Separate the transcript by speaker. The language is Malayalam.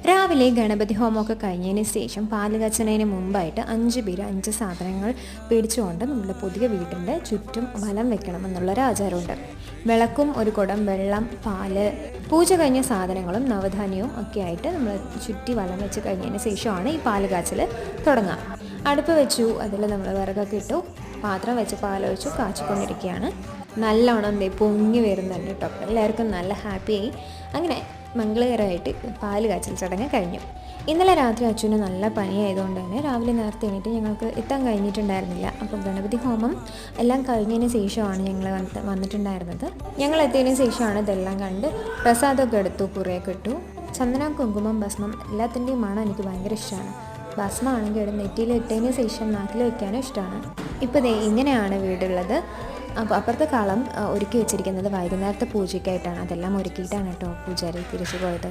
Speaker 1: രാവിലെ ഗണപതി ഹോമമൊക്കെ കഴിഞ്ഞതിന് ശേഷം പാല് കാച്ചുന്നതിന് മുമ്പായിട്ട് 5 പേര് 5 സാധനങ്ങൾ പിടിച്ചുകൊണ്ട് നമ്മുടെ പുതിയ വീടിൻ്റെ ചുറ്റും വലം വെക്കണം എന്നുള്ളൊരു ആചാരമുണ്ട്. വിളക്കും ഒരു കുടം വെള്ളം, പാല്, പൂജ കഴിഞ്ഞ സാധനങ്ങളും നവധാന്യവും ഒക്കെ ആയിട്ട് നമ്മൾ ചുറ്റി വലം വെച്ച് കഴിഞ്ഞതിന് ശേഷമാണ് ഈ പാല് കാച്ചൽ തുടങ്ങുക. അടുപ്പ് വെച്ചു, അതിൽ നമ്മൾ വിറകൊക്കെ ഇട്ടു, പാത്രം വെച്ച് പാലൊഴിച്ചു കാച്ചിക്കൊണ്ടിരിക്കുകയാണ്. നല്ലോണം പൊങ്ങി വരുന്നുണ്ട് കേട്ടോ. എല്ലാവർക്കും നല്ല ഹാപ്പിയായി. അങ്ങനെ മംഗളകരമായിട്ട് പാല് കാച്ചൽ ചടങ്ങ് കഴിഞ്ഞു. ഇന്നലെ രാത്രി അച്ഛന് നല്ല പനിയായതുകൊണ്ട് തന്നെ രാവിലെ നേരത്തെ എണീറ്റ് ഞങ്ങൾക്ക് എത്താൻ കഴിഞ്ഞിട്ടുണ്ടായിരുന്നില്ല. അപ്പോൾ ഗണപതി ഹോമം എല്ലാം കഴിഞ്ഞതിന് ശേഷമാണ് ഞങ്ങൾ വന്നിട്ടുണ്ടായിരുന്നത്. ഞങ്ങൾ എത്തിയതിന് ശേഷമാണ് ഇതെല്ലാം കണ്ട് പ്രസാദമൊക്കെ എടുത്തു, കുറേയൊക്കെ ഇട്ടു. ചന്ദനം, കുങ്കുമം, ഭസ്മം എല്ലാത്തിൻ്റെയും മണം എനിക്ക് ഭയങ്കര ഇഷ്ടമാണ്. ഭസ്മമാണെങ്കിൽ ഇവിടെ നെറ്റിയിൽ ഇട്ടതിന് ശേഷം നാട്ടിൽ വയ്ക്കാനും ഇഷ്ടമാണ്. ഇപ്പോൾ ഇങ്ങനെയാണ് വീടുള്ളത്. അപ്പോൾ അപ്പുറത്തെ കളം ഒരുക്കി വെച്ചിരിക്കുന്നത് വൈകുന്നേരത്തെ പൂജയ്ക്കായിട്ടാണ്. അതെല്ലാം ഒരുക്കിയിട്ടാണ് കേട്ടോ പൂജാരി തിരിച്ചു പോയത്.